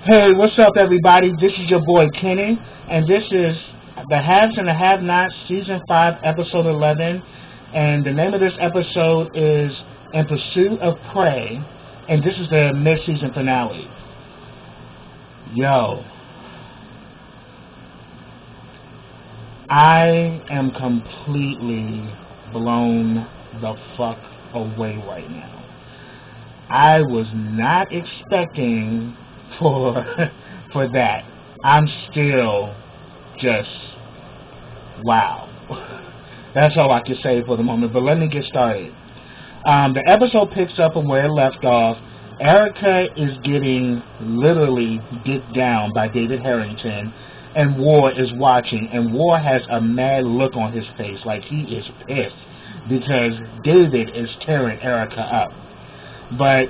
Hey, what's up, everybody? This is your boy Kenny, and this is the Haves and the Have-Nots, Season 5, Episode 11. And the name of this episode is In Pursuit of Prey, and this is the mid-season finale. Yo, I am completely blown the fuck away right now. I was not expecting for that. I'm still just wow. That's all I can say for the moment, but let me get started. The episode picks up from where it left off. Erica is getting literally dicked down by David Harrington, and War is watching, and War has a mad look on his face, like he is pissed because David is tearing Erica up. But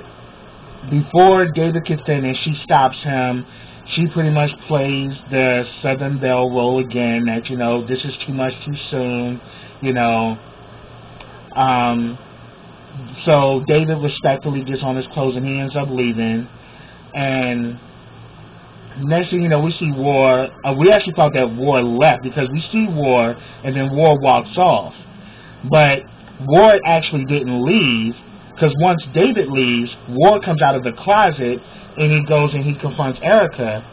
before David can finish, she stops him. She pretty much plays the Southern Belle role again, that, this is too much too soon, So David respectfully gets on his clothes and he ends up leaving. And next thing you know, we see War. We actually thought that War left because we see War and then War walks off. But War actually didn't leave. Because once David leaves, War comes out of the closet and he goes and he confronts Erica.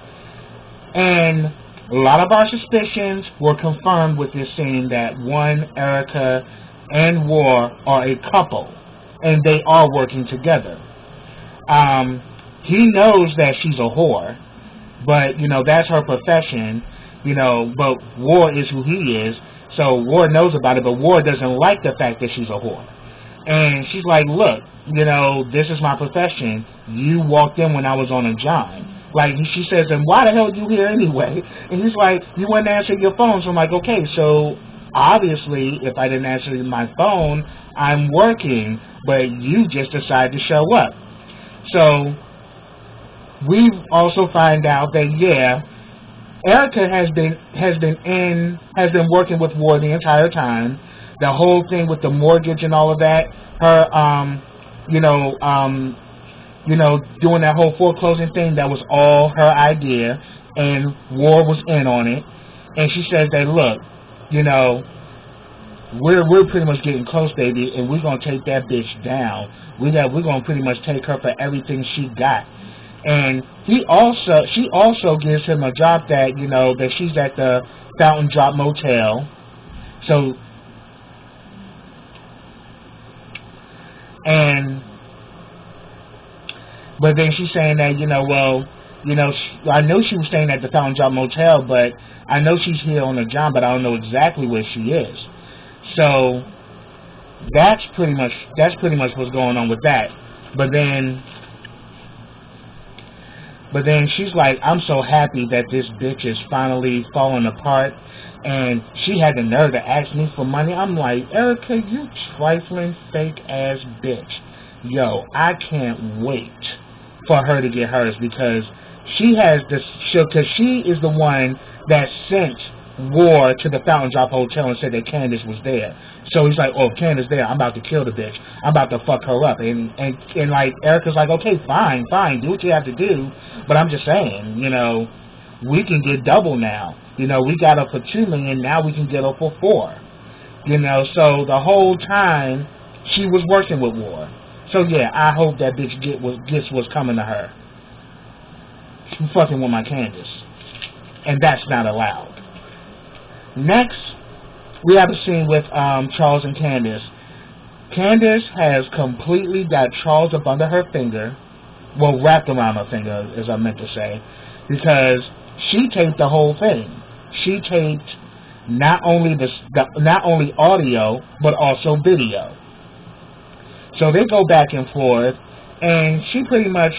And a lot of our suspicions were confirmed with this scene that one, Erica and War are a couple. And they are working together. He knows that she's a whore. But, that's her profession. But War is who he is. So War knows about it, but War doesn't like the fact that she's a whore. And she's like, look, this is my profession. You walked in when I was on a job. Like, she says, and why the hell are you here anyway? And he's like, you wouldn't answer your phone. So I'm like, okay, so obviously, if I didn't answer my phone, I'm working, but you just decided to show up. So we also find out that, yeah, Erica has been working with War the entire time. The whole thing with the mortgage and all of that, her, doing that whole foreclosing thing, that was all her idea, and War was in on it. And she says that, look, we're pretty much getting close, baby, and we're gonna take that bitch down. We're gonna pretty much take her for everything she got. And she also gives him a job that that she's at the Fountain Drop Motel. So. But then she's saying that, I know she was staying at the Fountain Drop Motel, but I know she's here on a job, but I don't know exactly where she is. So that's pretty much what's going on with that. But then she's like, I'm so happy that this bitch is finally falling apart. And she had the nerve to ask me for money. I'm like, Erica, you trifling fake ass bitch. Yo, I can't wait for her to get hers because she has this. Because she is the one that sent War to the Fountain Drop Hotel and said that Candace was there. So he's like, oh, if Candace there, I'm about to kill the bitch. I'm about to fuck her up. And like Erica's like, okay, fine, do what you have to do. But I'm just saying, we can get double now. We got her for $2 million, now we can get her for $4 million. So the whole time she was working with War. So yeah, I hope that bitch gets what's coming to her. She's fucking with my Candace. And that's not allowed. Next, we have a scene with Charles and Candace. Candace has completely got Charles up under her finger. Well, wrapped around her finger, as I meant to say. Because she taped the whole thing. She taped not only audio, but also video. So they go back and forth, and she pretty much,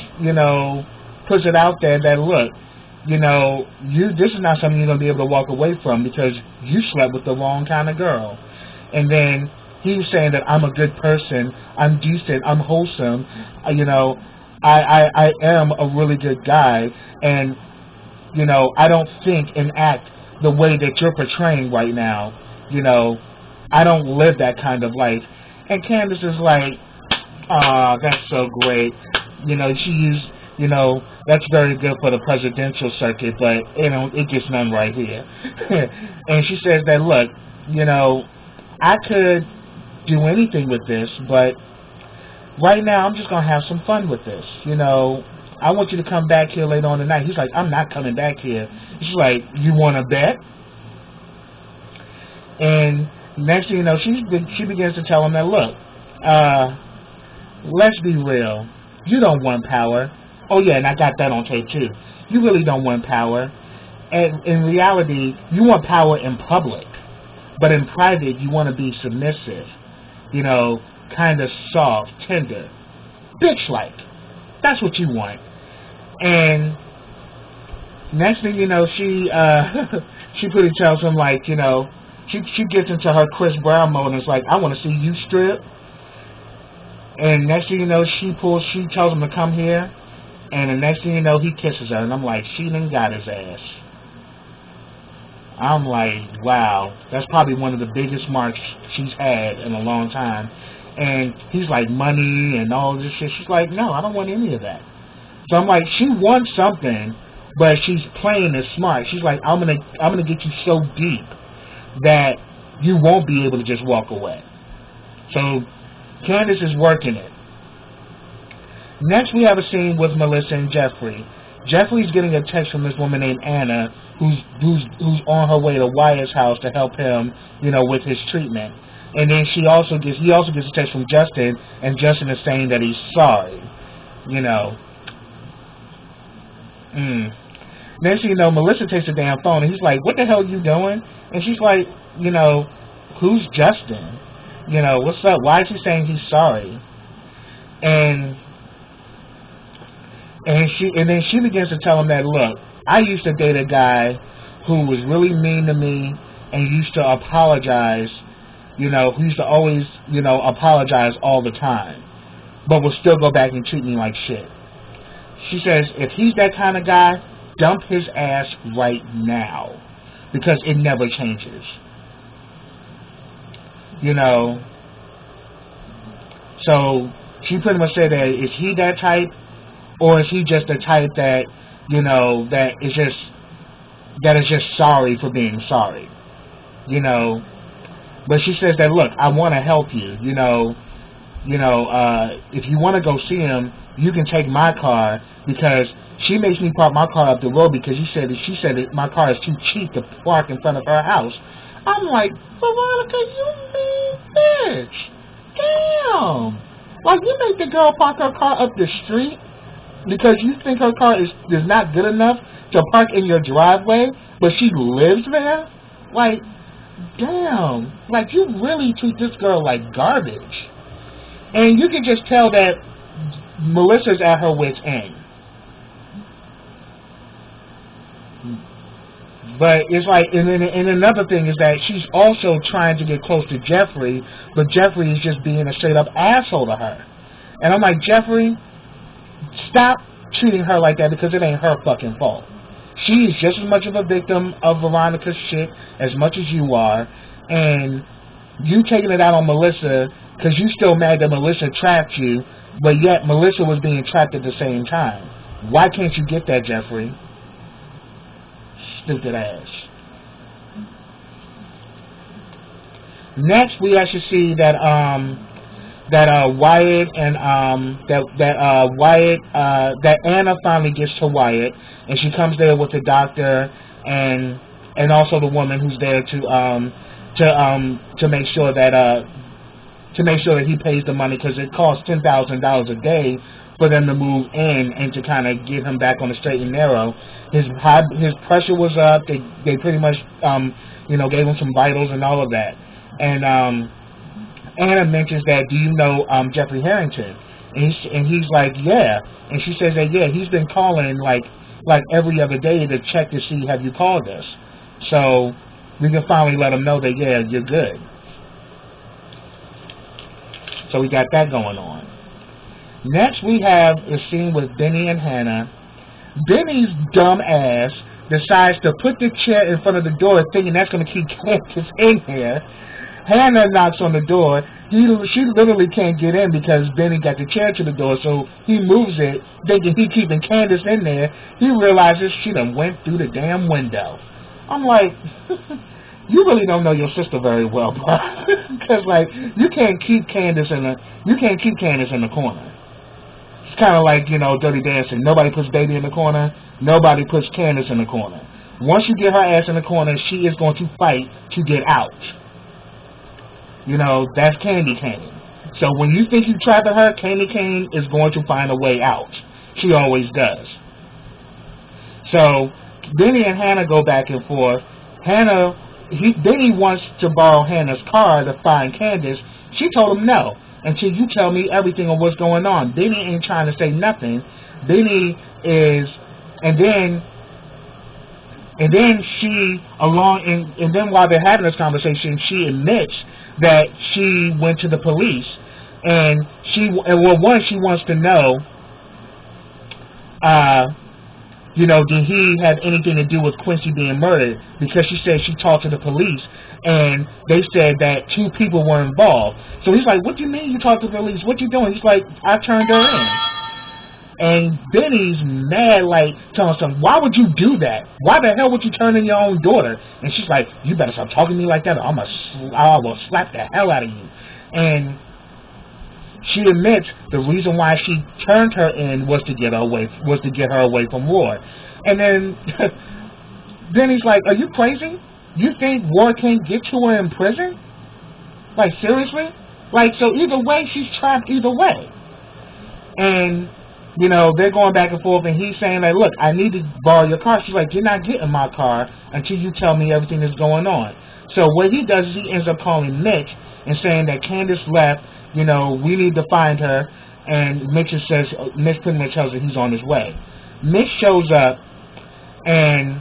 puts it out there that, look, this is not something you're going to be able to walk away from because you slept with the wrong kind of girl. And then he was saying that I'm a good person, I'm decent, I'm wholesome, I am a really good guy, and, I don't think and act the way that you're portraying right now. I don't live that kind of life. And Candace is like, that's so great. She used You know, that's very good for the presidential circuit, but it gets none right here. And she says that, look, you know, I could do anything with this, but right now I'm just going to have some fun with this. You know, I want you to come back here later on tonight. He's like, I'm not coming back here. She's like, you want to bet? And next thing you know, she begins to tell him that, look, let's be real. You don't want power. Oh, yeah, and I got that on tape, too. You really don't want power. And in reality, you want power in public. But in private, you want to be submissive. You know, kind of soft, tender. Bitch-like. That's what you want. And next thing you know, she pretty tells him, like, you know, she gets into her Chris Brown mode and is like, I want to see you strip. And next thing you know, she tells him to come here. And the next thing you know, he kisses her. And I'm like, she done got his ass. I'm like, wow. That's probably one of the biggest marks she's had in a long time. And he's like, money and all this shit. She's like, no, I don't want any of that. So I'm like, she wants something, but she's playing it smart. She's like, I'm gonna get you so deep that you won't be able to just walk away. So Candace is working it. Next, we have a scene with Melissa and Jeffrey. Jeffrey's getting a text from this woman named Anna, who's on her way to Wyatt's house to help him, you know, with his treatment. And then he also gets a text from Justin, and Justin is saying that he's sorry. You know. Next thing you know, Melissa takes the damn phone, and he's like, what the hell are you doing? And she's like, you know, who's Justin? You know, what's up? Why is he saying he's sorry? And then she begins to tell him that, look, I used to date a guy who was really mean to me and used to apologize, you know, who used to always, you know, apologize all the time, but will still go back and treat me like shit. She says, if he's that kind of guy, dump his ass right now, because it never changes. You know, so she pretty much said that, is he that type, or is he just the type that, you know, that is just sorry for being sorry, you know? But she says that, look, I want to help you, you know, if you want to go see him, you can take my car, because she makes me park my car up the road because she said that my car is too cheap to park in front of her house. I'm like, Veronica, you mean bitch. Damn. Like, you make the girl park her car up the street because you think her car is not good enough to park in your driveway, but she lives there? Like, damn. Like, you really treat this girl like garbage. And you can just tell that Melissa's at her wit's end. But it's like, and another thing is that she's also trying to get close to Jeffrey, but Jeffrey is just being a straight up asshole to her. And I'm like, Jeffrey, stop treating her like that, because it ain't her fucking fault. She is just as much of a victim of Veronica's shit as much as you are, and you taking it out on Melissa because you still mad that Melissa trapped you, but yet Melissa was being trapped at the same time. Why can't you get that, Jeffrey? Stupid ass. Next, we actually see that Wyatt and that Anna finally gets to Wyatt, and she comes there with the doctor and also the woman who's there to make sure that he pays the money, because it costs $10,000 a day for them to move in and to kind of get him back on the straight and narrow. His pressure was up. They pretty much gave him some vitals and all of that. And Anna mentions that, do you know Jeffrey Harrington? And he's like, yeah. And she says that, yeah, he's been calling like every other day to check to see, have you called us? So we can finally let him know that, yeah, you're good. So we got that going on. Next, we have a scene with Benny and Hannah. Benny's dumb ass decides to put the chair in front of the door thinking that's going to keep Candace in here. Hannah knocks on the door, she literally can't get in because Benny got the chair to the door, so he moves it, thinking he keeping Candace in there. He realizes she done went through the damn window. I'm like, you really don't know your sister very well, bro. Because like you can't keep Candace in the corner. It's kind of like, you know, Dirty Dancing. Nobody puts Baby in the corner. Nobody puts Candace in the corner. Once you get her ass in the corner, she is going to fight to get out. You know, that's Candy Cane. So when you think you trapped her, Candy Cane is going to find a way out. She always does. So Benny and Hannah go back and forth. Benny wants to borrow Hannah's car to find Candace. She told him no, until you tell me everything of what's going on. Benny ain't trying to say nothing. Benny is, and then while they're having this conversation, she admits that she went to the police, and she wants to know, you know, did he have anything to do with Quincy being murdered? Because she said she talked to the police, and they said that 2 people were involved. So he's like, what do you mean you talked to the police? What you doing? He's like, I turned her in. And Benny's mad, like, telling him, why would you do that? Why the hell would you turn in your own daughter? And she's like, you better stop talking to me like that, or I will slap the hell out of you. And she admits the reason why she turned her in was to get her away from Ward. And then Benny's like, are you crazy? You think Ward can't get to her in prison? Like, seriously? Like, so either way, she's trapped either way. And you know, they're going back and forth, and he's saying, like, look, I need to borrow your car. She's like, you're not getting my car until you tell me everything that's going on. So what he does is he ends up calling Mitch and saying that Candace left, you know, we need to find her, and Mitch pretty much tells her he's on his way. Mitch shows up, and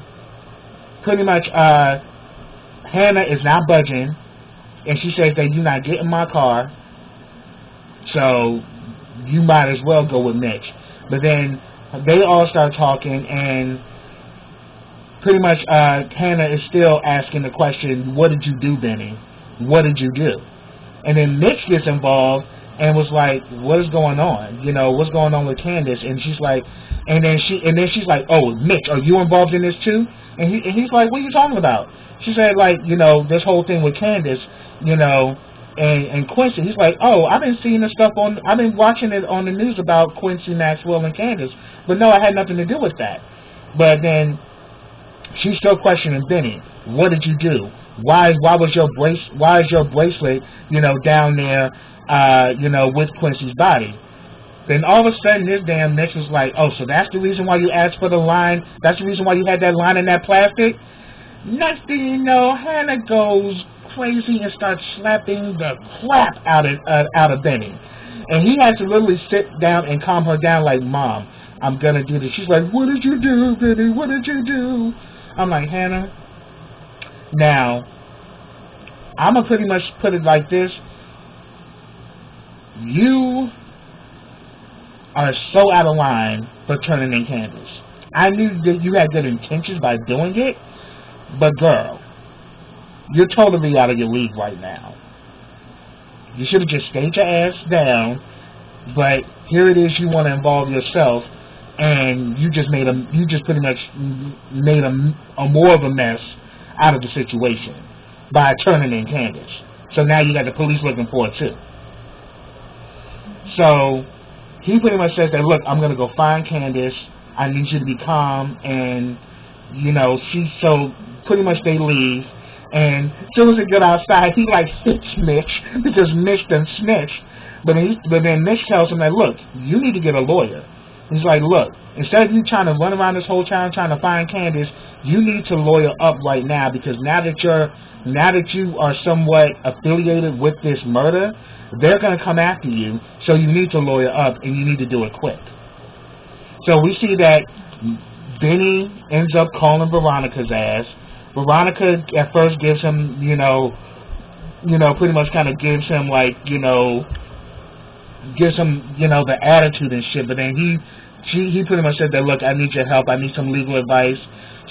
pretty much Hannah is not budging, and she says that you're not getting my car, so you might as well go with Mitch. But then they all start talking, and pretty much Hannah is still asking the question, what did you do, Benny? What did you do? And then Mitch gets involved and was like, what is going on? You know, what's going on with Candace? And she's like, and then she's like, oh, Mitch, are you involved in this too? And he's like, what are you talking about? She said, like, you know, this whole thing with Candace, you know, and Quincy. He's like, oh, I've been seeing this stuff I've been watching it on the news about Quincy, Maxwell, and Candace. But no, I had nothing to do with that. But then she's still questioning Benny. What did you do? Why is your bracelet, you know, down there, you know, with Quincy's body? Then all of a sudden, this damn Mitch was like, oh, so that's the reason why you asked for the line? That's the reason why you had that line in that plastic? Next thing you know, Hannah goes crazy and starts slapping the crap out of Benny. And he has to literally sit down and calm her down like, Mom, I'm going to do this. She's like, what did you do, Benny? What did you do? I'm like, Hannah, now, I'm going to pretty much put it like this. You are so out of line for turning in Candace. I knew that you had good intentions by doing it, but girl, you're totally out of your league right now. You should have just stayed your ass down, but here it is, you want to involve yourself, and you just pretty much made a more of a mess out of the situation by turning in Candace. So now you got the police looking for it too. So he pretty much says that, look, I'm going to go find Candace. I need you to be calm, and you know, so pretty much they leave. And as soon as they get outside, he like hits Mitch because Mitch done snitched. But then Mitch tells him that, look, you need to get a lawyer. He's like, look, instead of you trying to run around this whole town trying to find Candace, you need to lawyer up right now, because now that you are somewhat affiliated with this murder, they're going to come after you. So you need to lawyer up, and you need to do it quick. So we see that Benny ends up calling Veronica's ass. Veronica at first gives him, pretty much kind of gives him like, the attitude and shit. But then he pretty much said that, look, I need your help. I need some legal advice.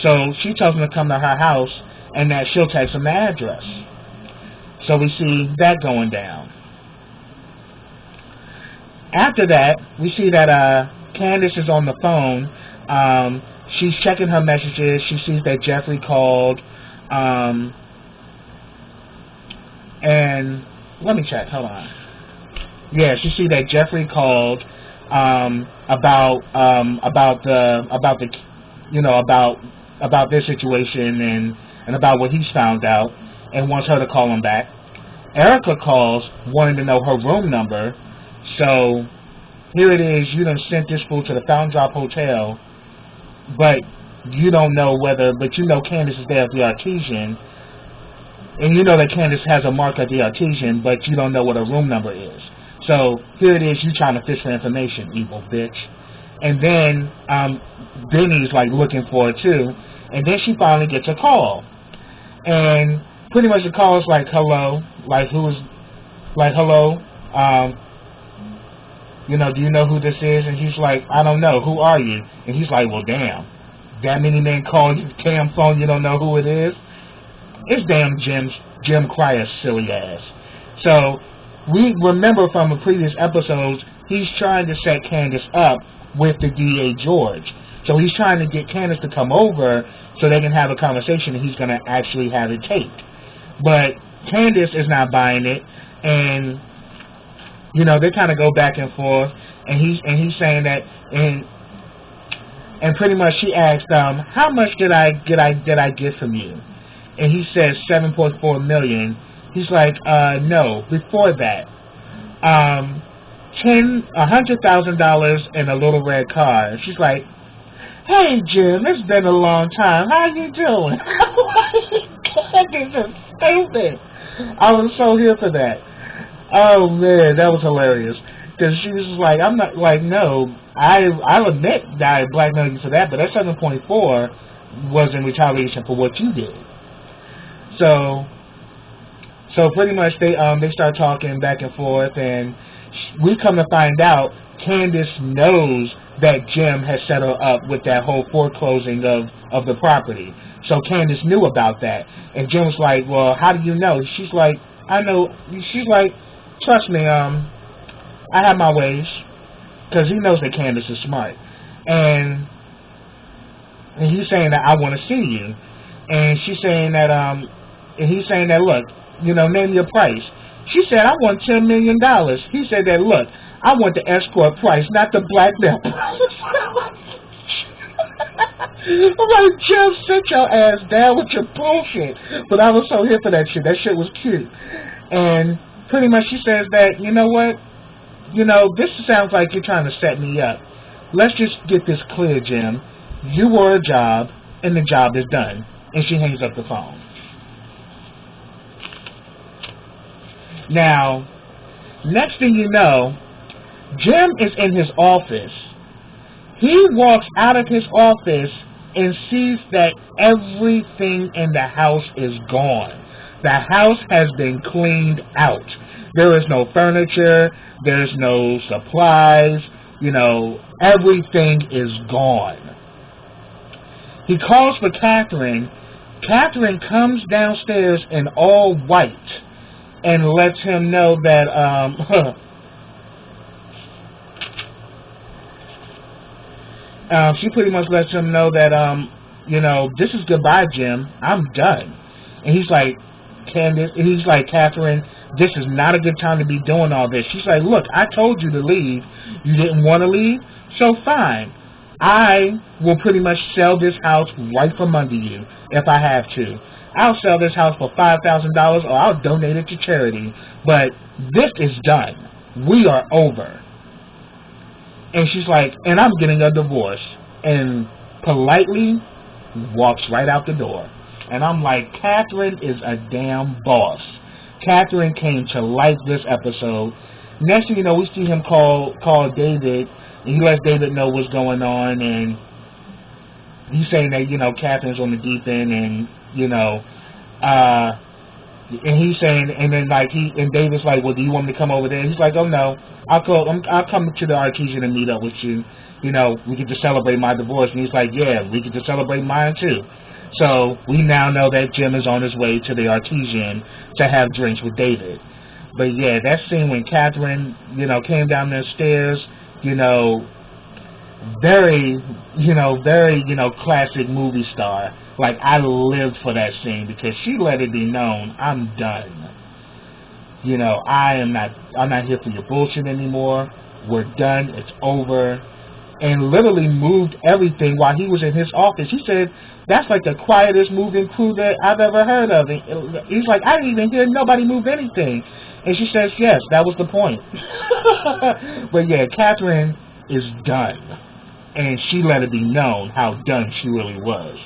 So she tells him to come to her house and that she'll text him the address. So we see that going down. After that, we see that Candace is on the phone. She's checking her messages. She sees that Jeffrey called. And let me check. Hold on. Yeah, she sees that Jeffrey called about their situation and about what he's found out, and wants her to call him back. Erica calls, wanting to know her room number. So here it is. You done sent this fool to the Fountain Drop Hotel, but you don't know but you know Candace is there at the Artesian, and you know that Candace has a mark at the Artesian, but you don't know what her room number is. So here it is. You trying to fish for information, evil bitch. And then Benny's like looking for her too, and then she finally gets a call, and pretty much the call is like, hello, like hello, do you know who this is? And he's like, I don't know, who are you? And he's like, well, damn, that many men call your damn phone, you don't know who it is? It's damn Jim Crier's silly ass. So we remember from the previous episodes, he's trying to set Candace up with the DA George. So he's trying to get Candace to come over so they can have a conversation, and he's going to actually have it taped. But Candace is not buying it, and they kind of go back and forth, and he's saying that, and pretty much she asked, how much did I get from you? And he says $7.4 million. He's like, no, before that, $100,000 in a little red car. And she's like, hey Jim, it's been a long time. How you doing? God, this is stupid. I was so here for that. Oh man, that was hilarious. Because she was like, I'm not like, no, I'll admit that I blackmailed you for that, but that 7.4 was in retaliation for what you did. So pretty much they start talking back and forth, and we come to find out Candace knows that Jim has set her up with that whole foreclosing of the property. So Candace knew about that, and Jim was like, well, how do you know? She's like, I know. She's like, trust me, I have my ways, because he knows that Candace is smart, and he's saying that I want to see you, and she's saying that and he's saying that, look, name your price. She said, I want $10 million. He said that, look, I want the escort price, not the blackmail price. I'm like, Jim, sit your ass down with your bullshit. But I was so here for that shit. That shit was cute. And pretty much she says that, you know what? This sounds like you're trying to set me up. Let's just get this clear, Jim. You wore a job, and the job is done. And she hangs up the phone. Now, next thing you know, Jim is in his office. He walks out of his office and sees that everything in the house is gone. The house has been cleaned out. There is no furniture. There's no supplies. Everything is gone. He calls for Catherine. Catherine comes downstairs in all white and lets him know that she pretty much lets him know that this is goodbye, Jim. I'm done. And he's like, Candace, he's like, Catherine, this is not a good time to be doing all this. She's like, look, I told you to leave. You didn't want to leave, so fine. I will pretty much sell this house right from under you if I have to. I'll sell this house for $5,000 or I'll donate it to charity. But this is done. We are over. And she's like, and I'm getting a divorce. And politely walks right out the door. And I'm like, Catherine is a damn boss. Catherine came to life this episode. Next thing you know, we see him call David. And he lets David know what's going on. And he's saying that, Catherine's on the deep end. And, and he's saying, and then and David's like, well, do you want me to come over there? And he's like, oh no, I'll come to the Artesian and meet up with you. We get to celebrate my divorce. And he's like, yeah, we get to celebrate mine too. So we now know that Jim is on his way to the Artesian to have drinks with David. But yeah, that scene when Catherine, came down the stairs, very, classic movie star. Like, I lived for that scene because she let it be known, I'm done. I'm not here for your bullshit anymore. We're done. It's over. And literally moved everything while he was in his office. He said, that's like the quietest moving crew that I've ever heard of. And he's like, I didn't even hear nobody move anything. And she says, yes, that was the point. But yeah, Catherine is done. And she let it be known how done she really was.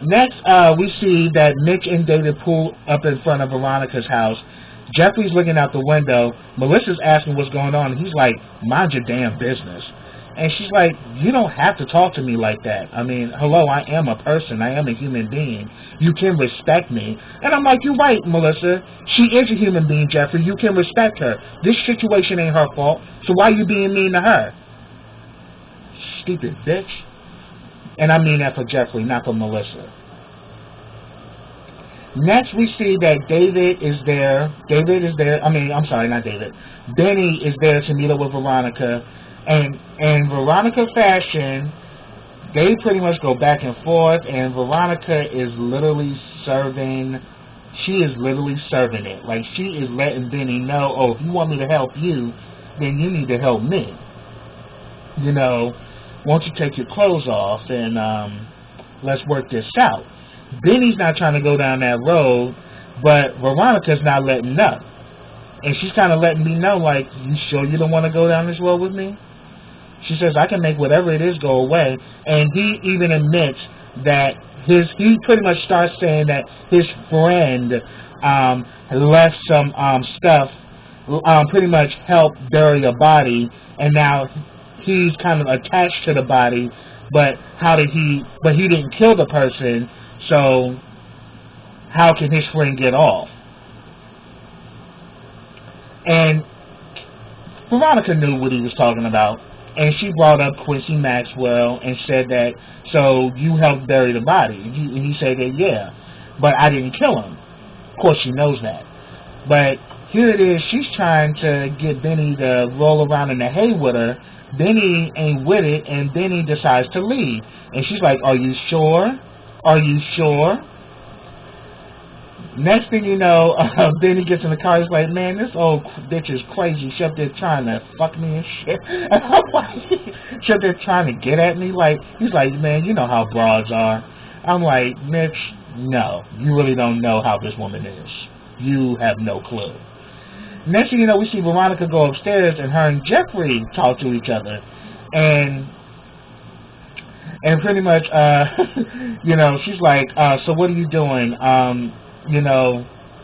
Next, we see that Mitch and David pull up in front of Veronica's house. Jeffrey's looking out the window. Melissa's asking what's going on. And he's like, mind your damn business. And she's like, you don't have to talk to me like that. I mean, hello, I am a person. I am a human being. You can respect me. And I'm like, you're right, Melissa. She is a human being, Jeffrey. You can respect her. This situation ain't her fault. So why are you being mean to her? Stupid bitch. And I mean that for Jeffrey, not for Melissa. Next, we see that David is there. Benny is there to meet up with Veronica. And in Veronica fashion, they pretty much go back and forth. And Veronica is literally serving it. Like, she is letting Benny know, oh, if you want me to help you, then you need to help me. Won't you take your clothes off and let's work this out. Benny's not trying to go down that road, but Veronica's not letting up. And she's kind of letting me know, like, you sure you don't want to go down this road with me? She says, I can make whatever it is go away. And he even admits that he pretty much starts saying that his friend left some stuff, pretty much helped bury a body, and now he's kind of attached to the body, but he didn't kill the person, so how can his friend get off? And Veronica knew what he was talking about, and she brought up Quincy Maxwell and said that, so you helped bury the body. And he said that, yeah, but I didn't kill him. Of course she knows that. But here it is, she's trying to get Benny to roll around in the hay with her. Benny ain't with it, and Benny decides to leave. And she's like, are you sure? Are you sure? Next thing you know, Benny gets in the car. He's like, man, this old bitch is crazy. She up there trying to fuck me and shit. And I'm like, she up there trying to get at me. Like, he's like, man, you know how broads are. I'm like, Mitch, no. You really don't know how this woman is. You have no clue. Next thing you know, we see Veronica go upstairs, and her and Jeffrey talk to each other. And pretty much, she's like, so what are you doing?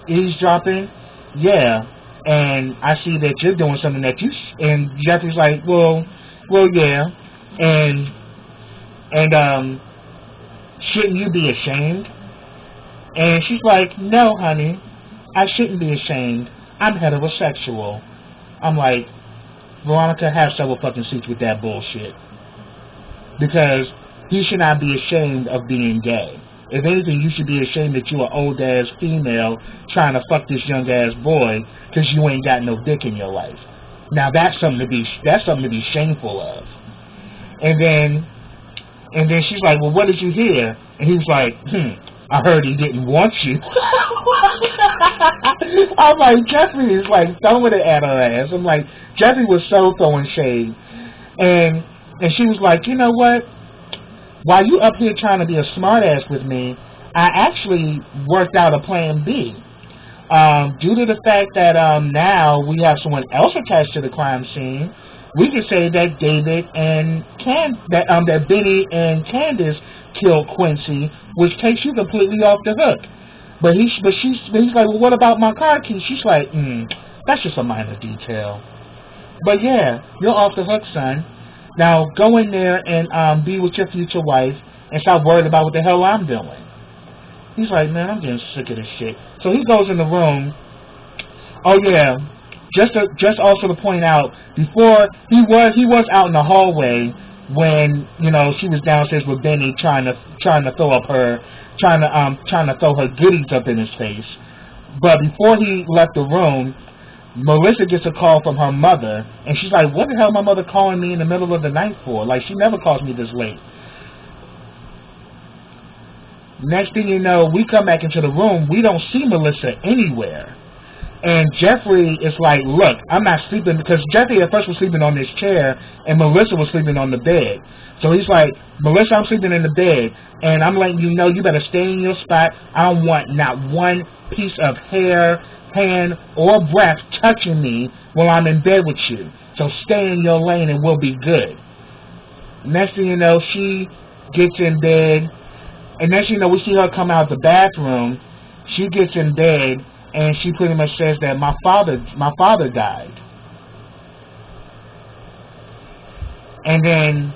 Eavesdropping? Yeah. And I see that you're doing something that and Jeffrey's like, well, yeah. And shouldn't you be ashamed? And she's like, no, honey, I shouldn't be ashamed. I'm heterosexual. I'm like, Veronica, have several fucking seats with that bullshit. Because he should not be ashamed of being gay. If anything, you should be ashamed that you're an old-ass female trying to fuck this young-ass boy because you ain't got no dick in your life. Now, that's something to be shameful of. And then she's like, well, what did you hear? And he was like, I heard he didn't want you. I'm like, Jeffrey is like throwing it at her ass. I'm like, Jeffrey was so throwing shade. And she was like, you know what? While you up here trying to be a smartass with me, I actually worked out a plan B. Due to the fact that now we have someone else attached to the crime scene, we can say that David and that Benny and Candace killed Quincy, which takes you completely off the hook. But he's like, well, what about my car key? She's like, that's just a minor detail. But yeah, you're off the hook, son. Now go in there and be with your future wife and stop worried about what the hell I'm doing. He's like, man, I'm getting sick of this shit. So he goes in the room. Oh yeah, just also to point out, before he was out in the hallway, when, you know, she was downstairs with Benny trying to throw her goodies up in his face. But before he left the room, Melissa gets a call from her mother, and she's like, what the hell my mother calling me in the middle of the night for? Like, she never calls me this late. Next thing you know, we come back into the room. We don't see Melissa anywhere. And Jeffrey is like, look, I'm not sleeping, because Jeffrey at first was sleeping on this chair and Melissa was sleeping on the bed. So he's like, Melissa, I'm sleeping in the bed, and I'm letting you know you better stay in your spot. I don't want not one piece of hair, hand, or breath touching me while I'm in bed with you. So stay in your lane and we'll be good. Next thing you know, she gets in bed, and next thing you know, we see her come out the bathroom. She gets in bed, and she pretty much says that my father died. And then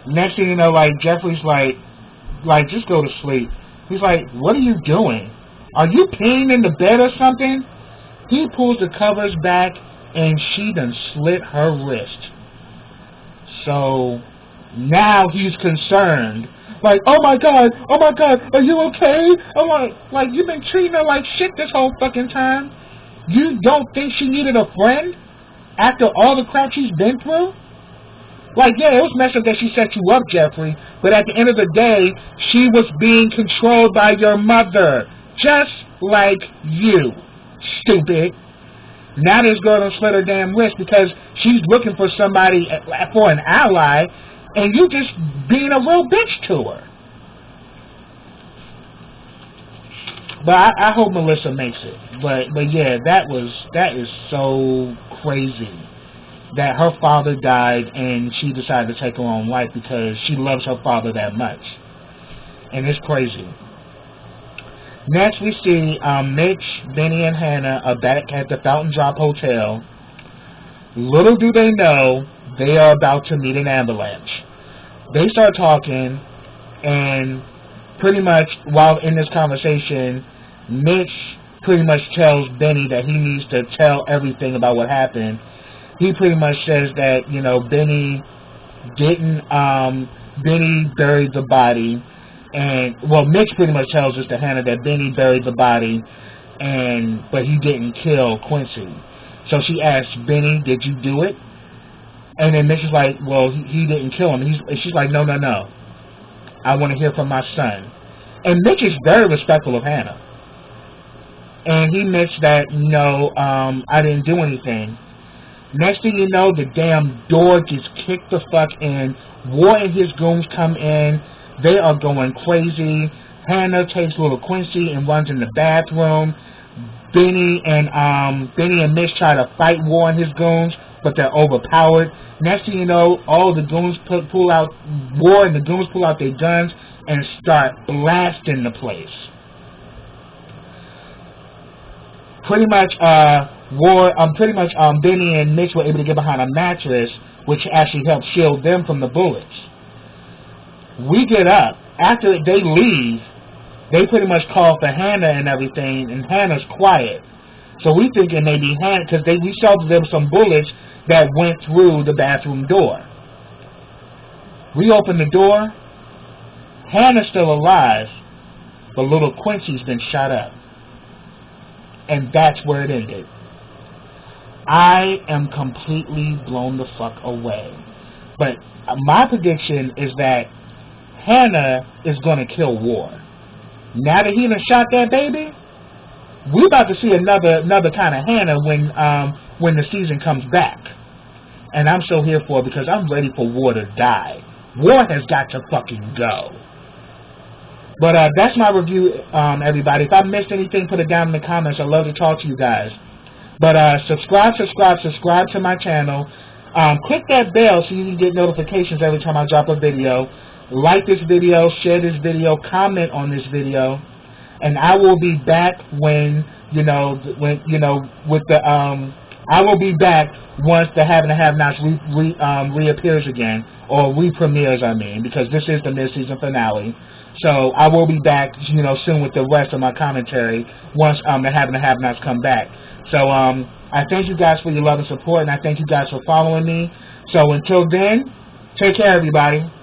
next thing you know, like, Jeffrey's like just go to sleep. He's like, what are you doing? Are you peeing in the bed or something? He pulls the covers back, and she done slit her wrist. So now he's concerned. Like, oh my God, are you okay? Oh, like, you've been treating her like shit this whole fucking time. You don't think she needed a friend after all the crap she's been through? Like, yeah, it was messed up that she set you up, Jeffrey, but at the end of the day, she was being controlled by your mother, just like you, stupid. Now this girl done slit her damn wrist because she's looking for somebody, for an ally, and you just being a real bitch to her. But I hope Melissa makes it. But yeah, that is so crazy that her father died and she decided to take her own life because she loves her father that much. And it's crazy. Next we see Mitch, Benny, and Hannah are back at the Fountain Drop Hotel. Little do they know, they are about to meet an avalanche. They start talking, and pretty much while in this conversation, Mitch pretty much tells Benny that he needs to tell everything about what happened. He pretty much says that, you know, Benny buried the body, and, well, Mitch pretty much tells us to Hannah that Benny buried the body, but he didn't kill Quincy. So she asks, Benny, did you do it? And then Mitch is like, well, he didn't kill him. She's like, no. I want to hear from my son. And Mitch is very respectful of Hannah. And he admits that, no, I didn't do anything. Next thing you know, the damn door gets kicked the fuck in. Wyatt and his goons come in. They are going crazy. Hannah takes little Quincy and runs in the bathroom. Benny and Mitch try to fight Wyatt and his goons, but they're overpowered. Next thing you know, all the goons pull out Wyatt and the goons pull out their guns and start blasting the place. Pretty much, Benny and Mitch were able to get behind a mattress, which actually helped shield them from the bullets. We get up. After they leave, they pretty much call for Hannah and everything, and Hannah's quiet. So we thinking maybe Hannah, because we saw there were some bullets that went through the bathroom door. We open the door. Hannah's still alive, but little Quincy's been shot up. And that's where it ended. I am completely blown the fuck away. But my prediction is that Hannah is going to kill Wyatt. Now that he done shot that baby, we're about to see another kind of Hannah when the season comes back. And I'm so here for it because I'm ready for Wyatt to die. Wyatt has got to fucking go. But that's my review, everybody. If I missed anything, put it down in the comments. I'd love to talk to you guys. But subscribe to my channel. Click that bell so you can get notifications every time I drop a video. Like this video, share this video, comment on this video, and I will be back I will be back once the Have and the Have-Nots reappears again, or re-premieres, I mean, because this is the mid-season finale. So I will be back, soon with the rest of my commentary once the Have and the Have-Nots come back. So I thank you guys for your love and support, and I thank you guys for following me. So until then, Take care, everybody.